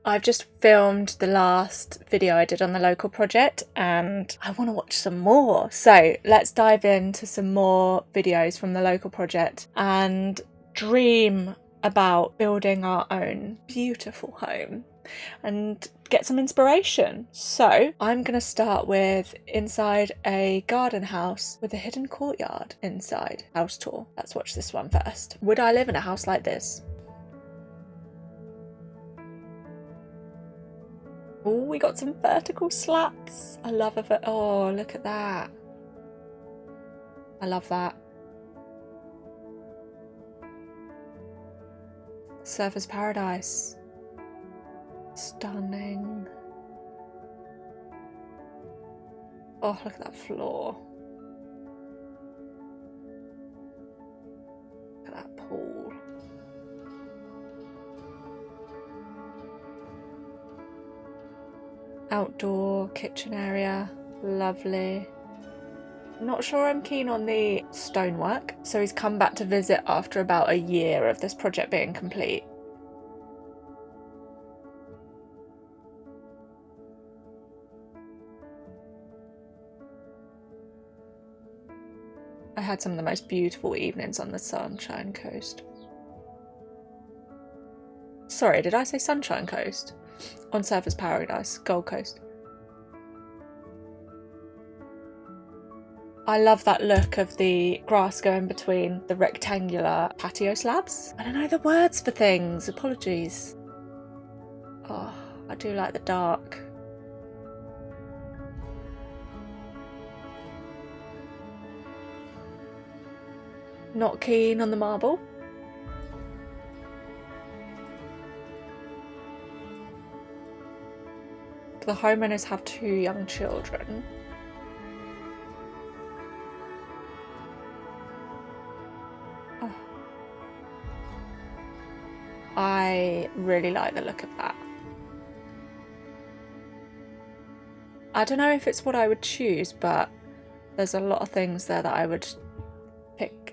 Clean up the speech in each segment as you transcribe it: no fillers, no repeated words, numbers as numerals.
I've just filmed the last video I did on the local project and I want to watch some more. So let's dive into some more videos from the local project and dream about building our own beautiful home and get some inspiration. So I'm going to start with inside a garden house with a hidden courtyard inside. House tour. Let's watch this one first. Would I live in a house like this? Oh, we got some vertical slats. I love it. Oh, look at that. I love that. Surfer's paradise. Stunning. Oh, look at that floor. Look at that pool. Outdoor kitchen area, lovely. Not sure I'm keen on the stonework, so he's come back to visit after about a year of this project being complete. I had some of the most beautiful evenings on the Sunshine Coast. Sorry, did I say Sunshine Coast? On Surfer's Paradise, Gold Coast. I love that look of the grass going between the rectangular patio slabs. I don't know the words for things, apologies. Oh, I do like the dark. Not keen on the marble. The homeowners have 2 young children. Oh. I really like the look of that. I don't know if it's what I would choose, but there's a lot of things there that I would pick.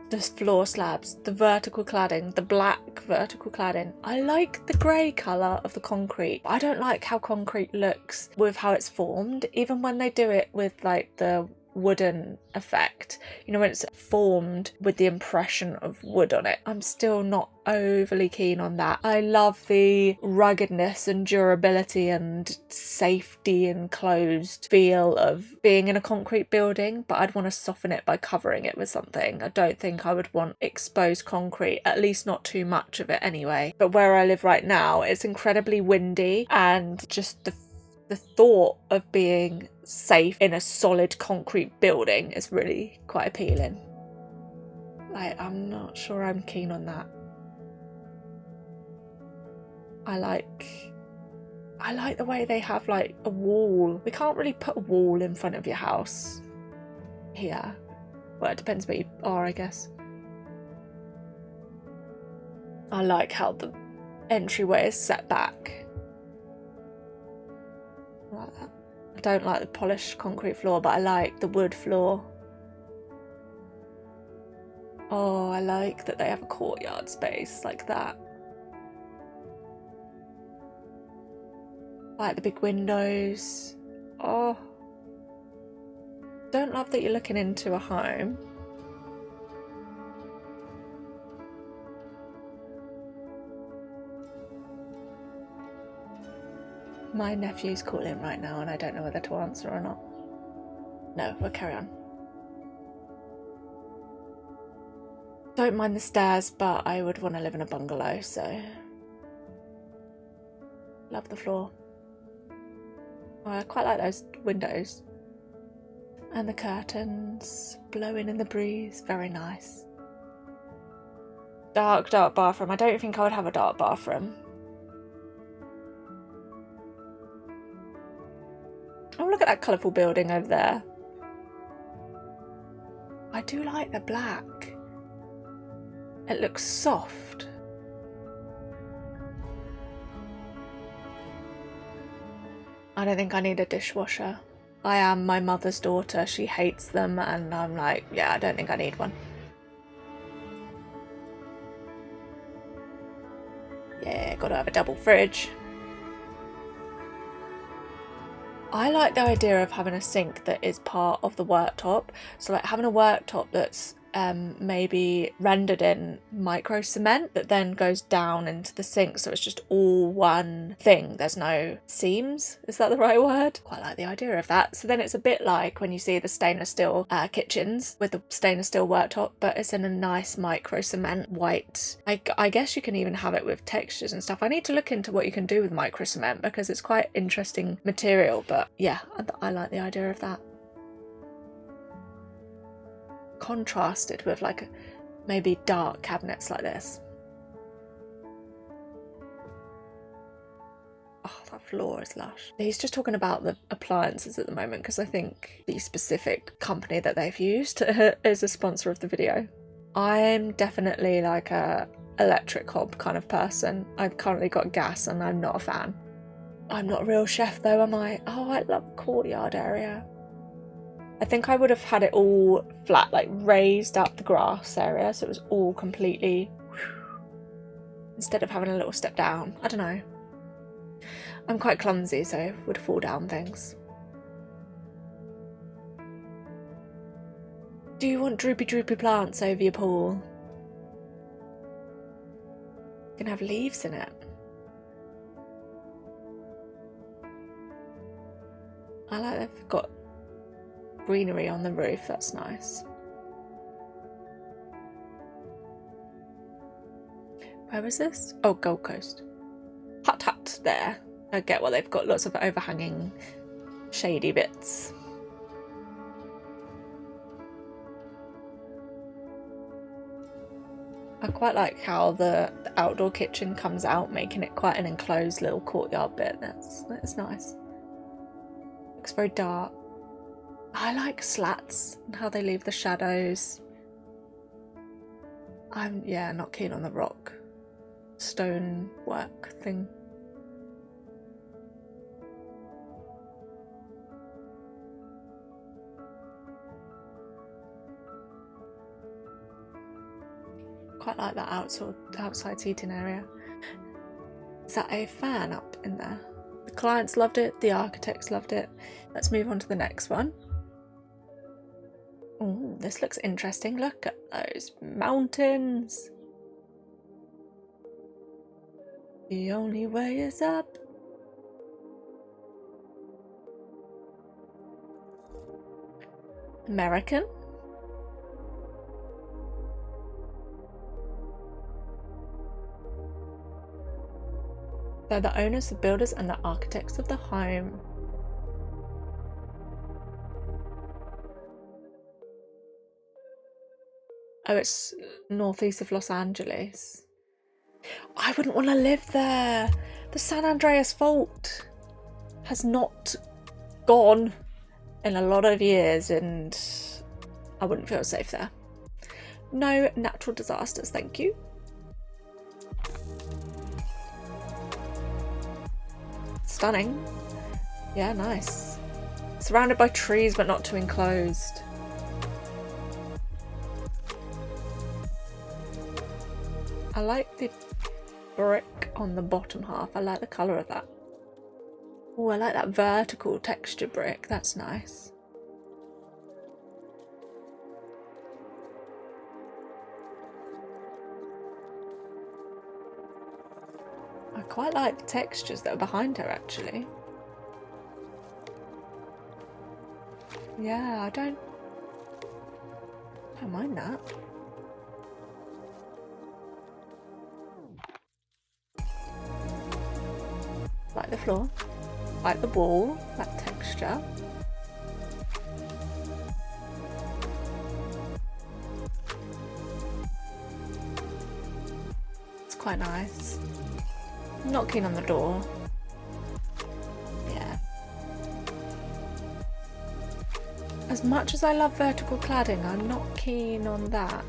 The floor slabs, the vertical cladding, the black vertical cladding. I like the grey colour of the concrete. I don't like how concrete looks with how it's formed, even when they do it with like the wooden effect, you know, when it's formed with the impression of wood on it. I'm still not overly keen on that. I love the ruggedness and durability and safety enclosed feel of being in a concrete building, but I'd want to soften it by covering it with something. I don't think I would want exposed concrete, at least not too much of it anyway. But where I live right now, it's incredibly windy, and just the thought of being safe in a solid concrete building is really quite appealing. I'm not sure I'm keen on that. I like the way they have like a wall. We can't really put a wall in front of your house here. Well, it depends where you are, I guess. I like how the entryway is set back. I like that. I don't like the polished concrete floor, but I like the wood floor. Oh, I like that they have a courtyard space like that. I like the big windows. Oh. Don't love that you're looking into a home. My nephew's calling right now and I don't know whether to answer or not. No, we'll carry on. Don't mind the stairs, but I would want to live in a bungalow, so... Love the floor. Oh, I quite like those windows. And the curtains blowing in the breeze, very nice. Dark bathroom. I don't think I would have a dark bathroom. Oh, look at that colourful building over there. I do like the black. It looks soft. I don't think I need a dishwasher. I am my mother's daughter. She hates them and I'm like, yeah, I don't think I need one. Yeah. Yeah, gotta have a double fridge. I like the idea of having a sink that is part of the worktop. So like having a worktop that's maybe rendered in micro cement that then goes down into the sink, so it's just all one thing. There's no seams. Is that the right word? Quite like the idea of that. So then it's a bit like when you see the stainless steel kitchens with the stainless steel worktop, but it's in a nice micro cement white. I guess you can even have it with textures and stuff. I need to look into what you can do with micro cement because it's quite interesting material, but yeah, I like the idea of that. Contrasted with like maybe dark cabinets like this. Oh, that floor is lush. He's just talking about the appliances at the moment because I think the specific company that they've used is a sponsor of the video. I'm definitely like a electric hob kind of person. I've currently got gas and I'm not a fan. I'm not a real chef though, am I? Oh, I love courtyard area. I think I would have had it all flat, like raised up the grass area, so it was all completely, instead of having a little step down. I don't know. I'm quite clumsy, so would fall down things. Do you want droopy plants over your pool? You can have leaves in it. I like that they've got greenery on the roof, that's nice. Where was this? Oh, Gold Coast. Hut there. I get what they've got, lots of overhanging shady bits. I quite like how the outdoor kitchen comes out, making it quite an enclosed little courtyard bit. That's nice. Looks very dark. I like slats and how they leave the shadows. I'm, yeah, not keen on the rock stone work thing. Quite like that outside seating area. Is that a fan up in there? The clients loved it, the architects loved it. Let's move on to the next one. Oh, this looks interesting. Look at those mountains. The only way is up. American. They're the owners, the builders, and the architects of the home. Oh, it's northeast of Los Angeles. I wouldn't want to live there. The San Andreas Fault has not gone in a lot of years and I wouldn't feel safe there. No natural disasters, thank you. Stunning. Yeah, nice. Surrounded by trees but not too enclosed. I like the brick on the bottom half. I like the colour of that. Oh, I like that vertical texture brick. That's nice. I quite like the textures that are behind her, actually. Yeah, I don't mind that. Like the floor, like the wall, that texture. It's quite nice. I'm not keen on the door. Yeah. As much as I love vertical cladding, I'm not keen on that.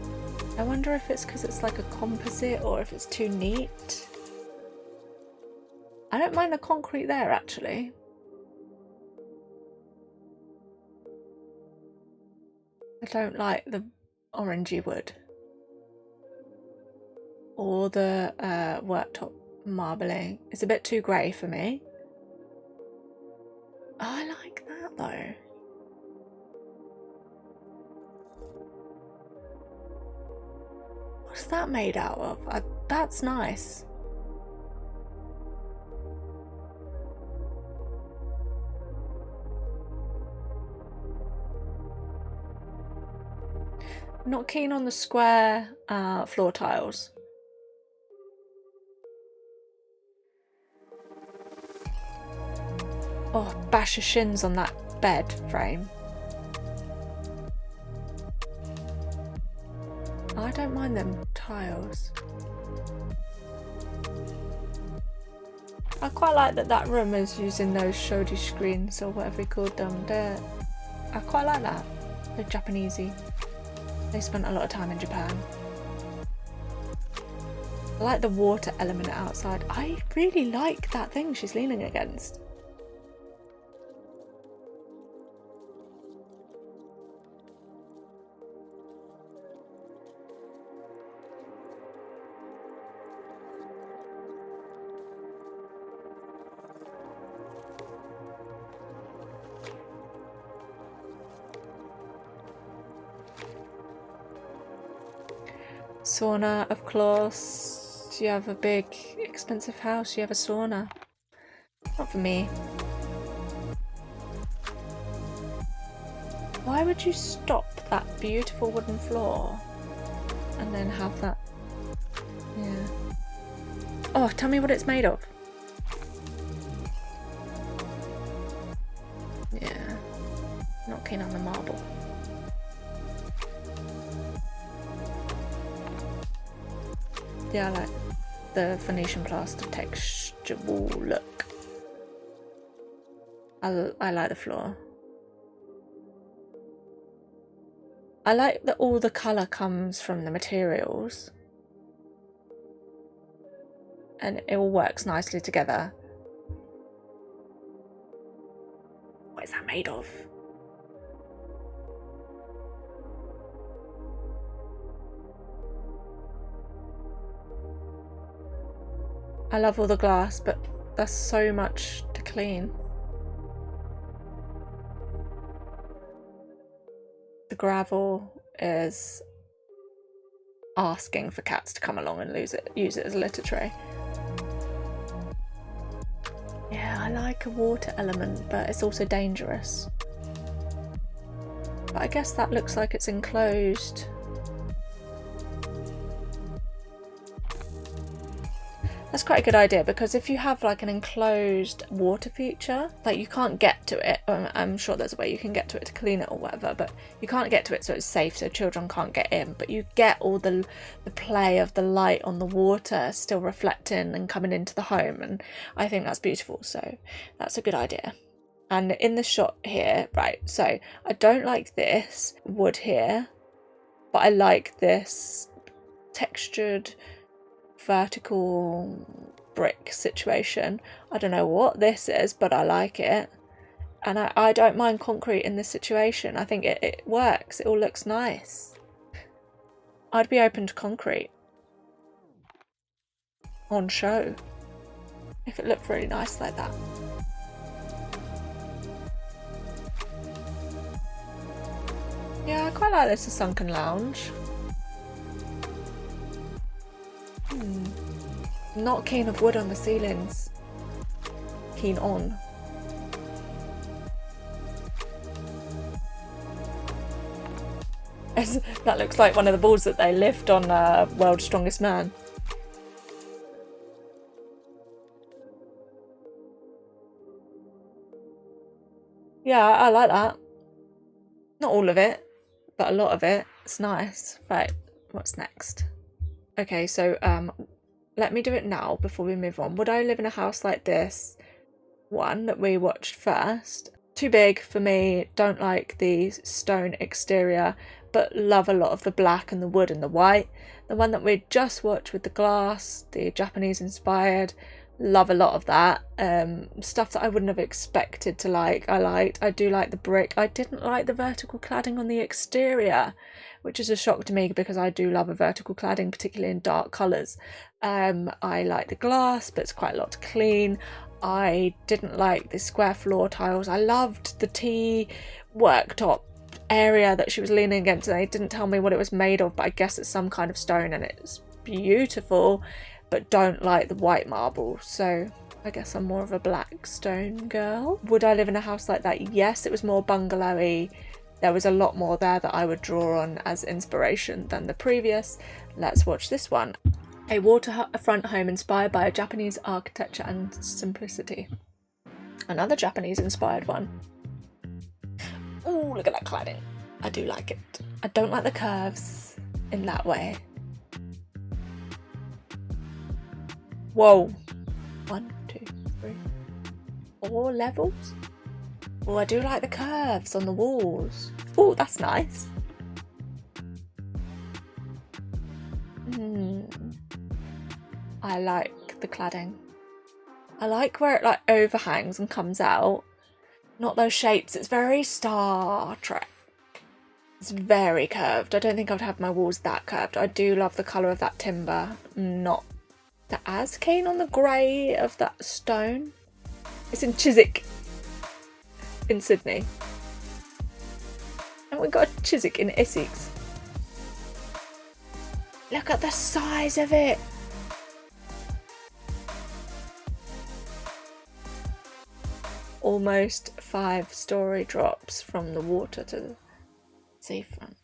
I wonder if it's because it's like a composite or if it's too neat. I don't mind the concrete there, actually. I don't like the orangey wood. Or the worktop marbling. It's a bit too grey for me. Oh, I like that though. What's that made out of? That's nice. Not keen on the square floor tiles. Oh, bash your shins on that bed frame. I don't mind them tiles. I quite like that room is using those shodi screens or whatever we called them. I quite like that. They're Japanesey. They spent a lot of time in Japan. I like the water element outside. I really like that thing she's leaning against. Sauna, of course. You have a big, expensive house, you have a sauna. Not for me. Why would you stop that beautiful wooden floor and then have that? Yeah. Oh, tell me what it's made of. Yeah. Not keen on the marble. Yeah, I like the Venetian plaster texture wall look. I like the floor. I like that all the colour comes from the materials. And it all works nicely together. What is that made of? I love all the glass, but that's so much to clean. The gravel is asking for cats to come along and use it as a litter tray. Yeah, I like a water element, but it's also dangerous. But I guess that looks like it's enclosed. That's quite a good idea, because if you have like an enclosed water feature, like you can't get to it, I'm sure there's a way you can get to it to clean it or whatever, but you can't get to it so it's safe so children can't get in, but you get all the play of the light on the water still reflecting and coming into the home, and I think that's beautiful, so that's a good idea. And in the shot here, right, so I don't like this wood here, but I like this textured vertical brick situation. I don't know what this is, but I like it, and I don't mind concrete in this situation. I think it works. It all looks nice. I'd be open to concrete on show if it looked really nice like that. Yeah, I quite like this as sunken lounge. Not keen of wood on the ceilings. Keen on. That looks like one of the balls that they lift on World's Strongest Man. Yeah, I like that. Not all of it, but a lot of it. It's nice. Right, what's next? Okay, so let me do it now before we move on. Would I live in a house like this one that we watched first? Too big for me, don't like the stone exterior, but love a lot of the black and the wood and the white. The one that we just watched with the glass, the Japanese inspired, love a lot of that. Stuff that I wouldn't have expected to like, I liked. I do like the brick. I didn't like the vertical cladding on the exterior. which is a shock to me because I do love a vertical cladding, particularly in dark colours. I like the glass, but it's quite a lot to clean. I didn't like the square floor tiles. I loved the tea worktop area that she was leaning against, and they didn't tell me what it was made of, but I guess it's some kind of stone and it's beautiful, but don't like the white marble, so I guess I'm more of a black stone girl. Would I live in a house like that? Yes, it was more bungalowy. There was a lot more there that I would draw on as inspiration than the previous. Let's watch this one. A waterfront home inspired by a Japanese architecture and simplicity. Another Japanese inspired one. Oh, look at that cladding. I do like it. I don't like the curves in that way. Whoa. 1, 2, 3, 4 levels. Oh, I do like the curves on the walls. Oh, that's nice. I like the cladding. I like where it like overhangs and comes out. Not those shapes. It's very Star Trek. It's very curved. I don't think I'd have my walls that curved. I do love the colour of that timber. Not as keen on the grey of that stone. It's in Chiswick in Sydney. And we've got a Chiswick in Essex. Look at the size of it. Almost 5-storey drops from the water to the seafront.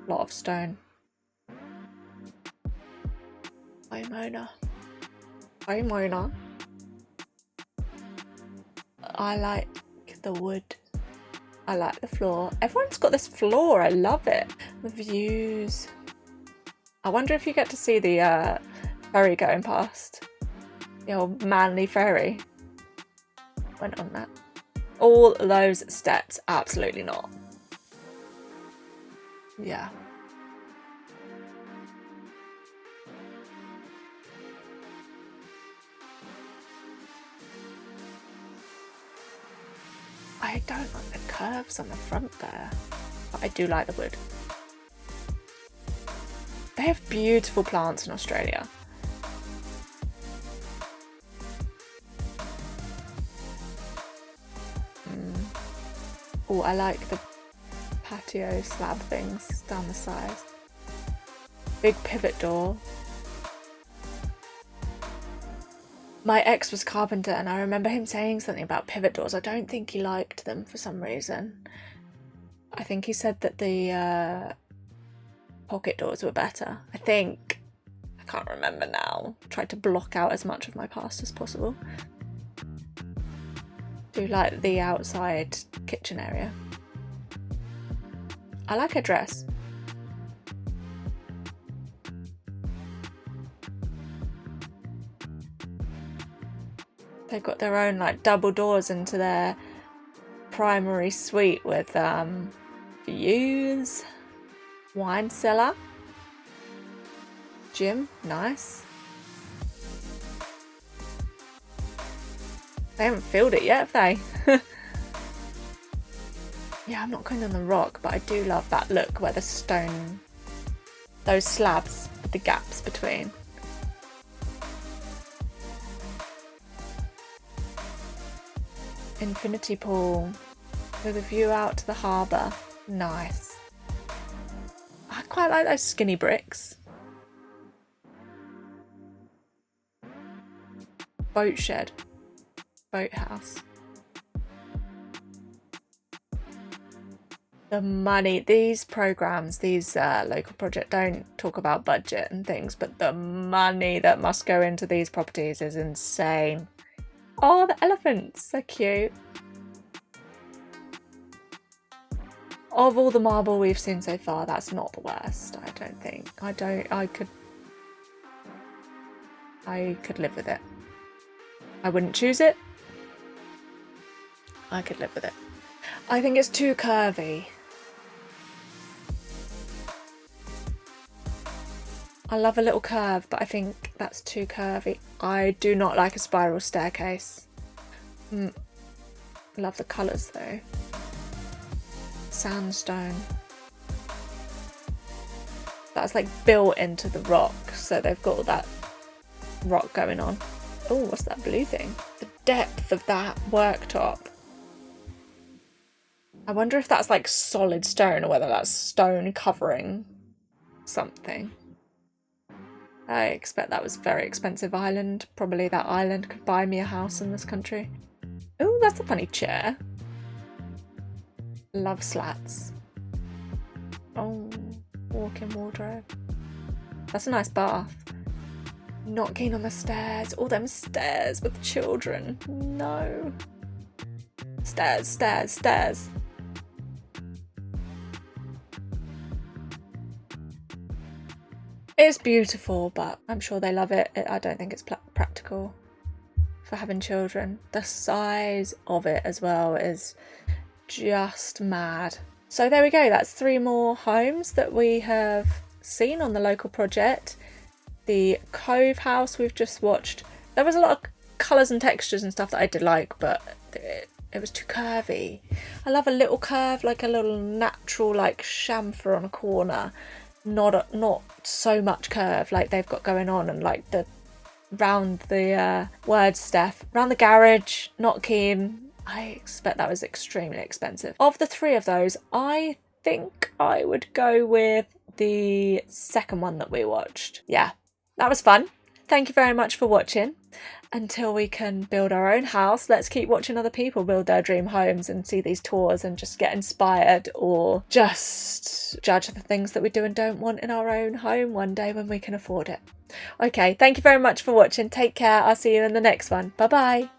Lot of stone. Hi Mona. Hi Mona. I like the wood. I like the floor. Everyone's got this floor. I love it. The views. I wonder if you get to see the ferry going past. The old Manly ferry. Went on that. All those steps, absolutely not. Yeah. I don't like the curves on the front there, but I do like the wood. They have beautiful plants in Australia. Oh, I like the patio slab things down the sides. Big pivot door. My ex was carpenter and I remember him saying something about pivot doors. I don't think he liked them for some reason. I think he said that the pocket doors were better. I think. I can't remember now. Tried to block out as much of my past as possible. Do like the outside kitchen area. I like her dress. They've got their own like double doors into their primary suite with views, wine cellar, gym, nice. They haven't filled it yet, have they? Yeah, I'm not going on the rock, but I do love that look where the stone, those slabs with the gaps between. Infinity pool with a view out to the harbour. Nice. I quite like those skinny bricks. Boat shed. Boathouse. The money, these programs, these local projects don't talk about budget and things, but the money that must go into these properties is insane. Oh, the elephants, so cute. Of all the marble we've seen so far, that's not the worst, I don't think. I could live with it. I wouldn't choose it. I could live with it. I think it's too curvy. I love a little curve, but I think that's too curvy. I do not like a spiral staircase. Love the colours though. Sandstone. that's like built into the rock. So they've got all that rock going on. Oh, what's that blue thing? The depth of that worktop. I wonder if that's like solid stone or whether that's stone covering something. I expect that was a very expensive island. Probably that island could buy me a house in this country. Oh, that's a funny chair. Love slats. Oh, walk-in wardrobe. That's a nice bath. Not keen on the stairs. All them stairs with children. No. Stairs, stairs, stairs. It's beautiful, but I'm sure they love it. I don't think it's practical for having children. The size of it as well is just mad. So there we go. That's 3 more homes that we have seen on the local project. The Cove house we've just watched. There was a lot of colours and textures and stuff that I did like, but it was too curvy. I love a little curve, like a little natural like chamfer on a corner. Not so much curve like they've got going on, and like the round the word stuff round the garage, not keen. I expect that was extremely expensive. Of the 3 of those, I think I would go with the second one that we watched. Yeah, that was fun. Thank you very much for watching. Until we can build our own house, let's keep watching other people build their dream homes and see these tours and just get inspired, or just judge the things that we do and don't want in our own home one day when we can afford it. Okay, thank you very much for watching. Take care. I'll see you in the next one. Bye bye.